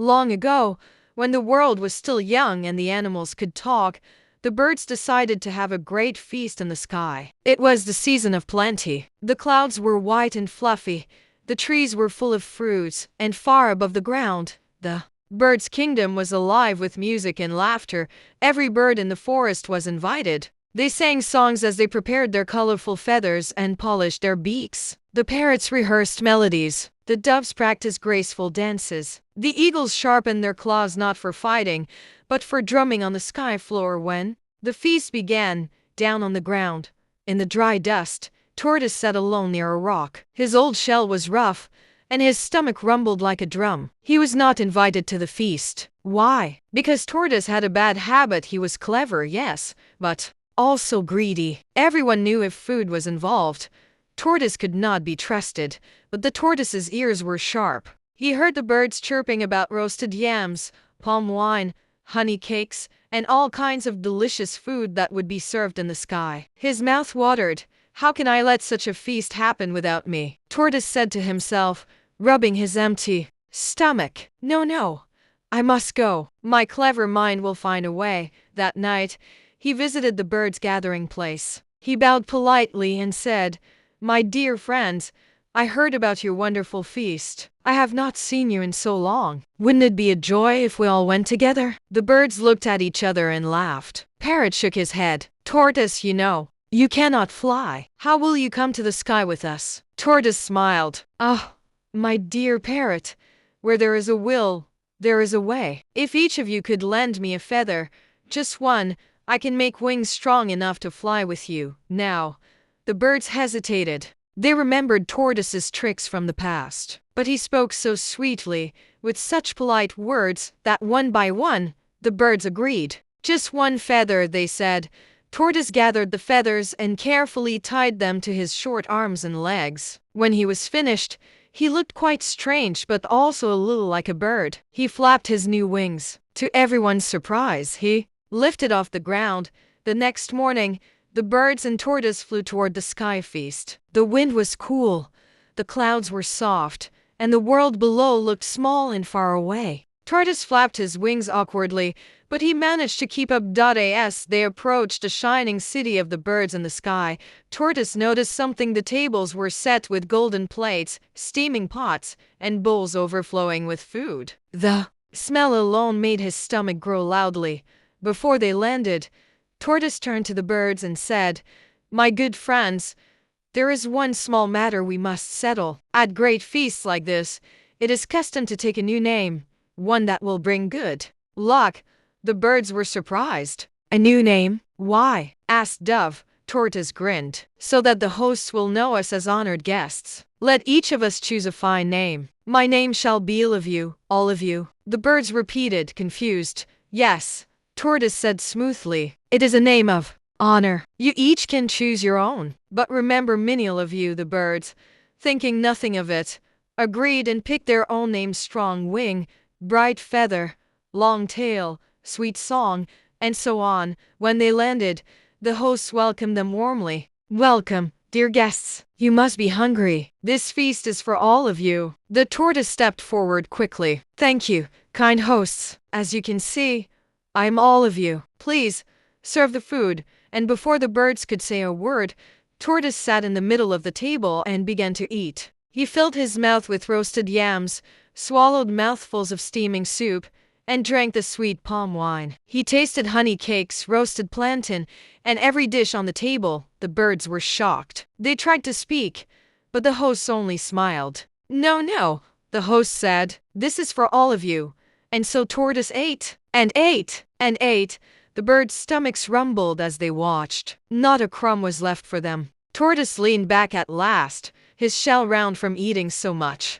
Long ago, when the world was still young and the animals could talk, the birds decided to have a great feast in the sky. It was the season of plenty. The clouds were white and fluffy, the trees were full of fruits, and far above the ground, the birds' kingdom was alive with music and laughter. Every bird in the forest was invited. They sang songs as they prepared their colorful feathers and polished their beaks. The parrots rehearsed melodies. The doves practiced graceful dances. The eagles sharpened their claws not for fighting, but for drumming on the sky floor. When the feast began, down on the ground, in the dry dust, Tortoise sat alone near a rock. His old shell was rough, and his stomach rumbled like a drum. He was not invited to the feast. Why? Because Tortoise had a bad habit. He was clever, yes, but also greedy. Everyone knew if food was involved, Tortoise could not be trusted, but the tortoise's ears were sharp. He heard the birds chirping about roasted yams, palm wine, honey cakes, and all kinds of delicious food that would be served in the sky. His mouth watered. How can I let such a feast happen without me? Tortoise said to himself, rubbing his empty stomach. No, I must go. My clever mind will find a way. That night, he visited the birds' gathering place. He bowed politely and said, my dear friends, I heard about your wonderful feast. I have not seen you in so long. Wouldn't it be a joy if we all went together? The birds looked at each other and laughed. Parrot shook his head. Tortoise, you cannot fly. How will you come to the sky with us? Tortoise smiled. Oh, my dear parrot, where there is a will, there is a way. If each of you could lend me a feather, just one, I can make wings strong enough to fly with you. Now, the birds hesitated. They remembered Tortoise's tricks from the past. But he spoke so sweetly, with such polite words, that one by one, the birds agreed. Just one feather, they said. Tortoise gathered the feathers and carefully tied them to his short arms and legs. When he was finished, he looked quite strange but also a little like a bird. He flapped his new wings. To everyone's surprise, he lifted off the ground. The next morning, the birds and Tortoise flew toward the sky feast. The wind was cool, the clouds were soft, and the world below looked small and far away. Tortoise flapped his wings awkwardly, but he managed to keep up. As they approached the shining city of the birds in the sky, Tortoise noticed something. The tables were set with golden plates, steaming pots, and bowls overflowing with food. The smell alone made his stomach grow loudly. Before they landed, Tortoise turned to the birds and said, my good friends, there is one small matter we must settle. At great feasts like this, it is custom to take a new name, one that will bring good luck. The birds were surprised. A new name? Why? Asked Dove. Tortoise grinned. So that the hosts will know us as honored guests. Let each of us choose a fine name. My name shall be all of you. The birds repeated, confused. Yes, Tortoise said smoothly. It is a name of honor. You each can choose your own. But remember, many of you, the birds, thinking nothing of it, agreed and picked their own names: Strong Wing, Bright Feather, Long Tail, Sweet Song, and so on. When they landed, the hosts welcomed them warmly. Welcome, dear guests. You must be hungry. This feast is for all of you. The tortoise stepped forward quickly. Thank you, kind hosts. As you can see, I am all of you. Please, serve the food. And before the birds could say a word, Tortoise sat in the middle of the table and began to eat. He filled his mouth with roasted yams, swallowed mouthfuls of steaming soup, and drank the sweet palm wine. He tasted honey cakes, roasted plantain, and every dish on the table. The birds were shocked. They tried to speak, but the hosts only smiled. No, the host said. This is for all of you. And so Tortoise ate, and ate, and ate. The birds' stomachs rumbled as they watched. Not a crumb was left for them. Tortoise leaned back at last, his shell round from eating so much.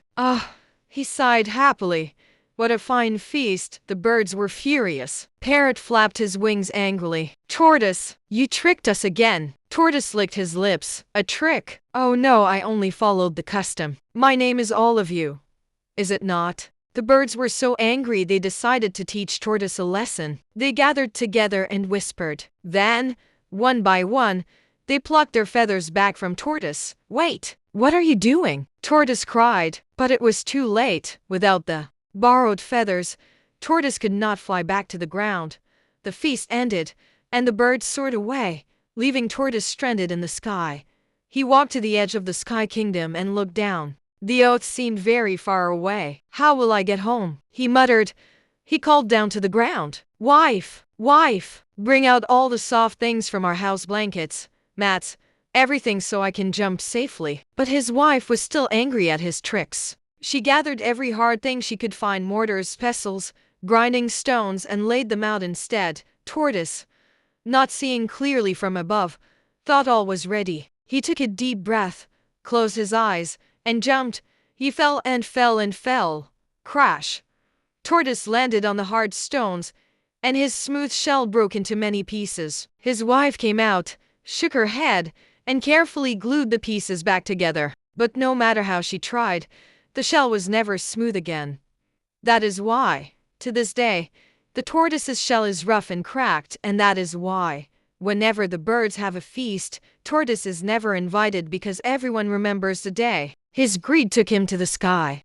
He sighed happily. What a fine feast. The birds were furious. Parrot flapped his wings angrily. Tortoise, you tricked us again. Tortoise licked his lips. A trick? Oh no, I only followed the custom. My name is all of you. Is it not? The birds were so angry they decided to teach Tortoise a lesson. They gathered together and whispered. Then, one by one, they plucked their feathers back from Tortoise. Wait, what are you doing? Tortoise cried, but it was too late. Without the borrowed feathers, Tortoise could not fly back to the ground. The feast ended, and the birds soared away, leaving Tortoise stranded in the sky. He walked to the edge of the Sky Kingdom and looked down. The oath seemed very far away. "How will I get home?" he muttered. He called down to the ground. "Wife, wife, bring out all the soft things from our house, blankets, mats, everything so I can jump safely." But his wife was still angry at his tricks. She gathered every hard thing she could find, mortars, pestles, grinding stones, and laid them out instead. Tortoise, not seeing clearly from above, thought all was ready. He took a deep breath, closed his eyes, and jumped. He fell and fell and fell. Crash! Tortoise landed on the hard stones, and his smooth shell broke into many pieces. His wife came out, shook her head, and carefully glued the pieces back together. But no matter how she tried, the shell was never smooth again. That is why, to this day, the tortoise's shell is rough and cracked, and that is why, whenever the birds have a feast, Tortoise is never invited, because everyone remembers the day his greed took him to the sky.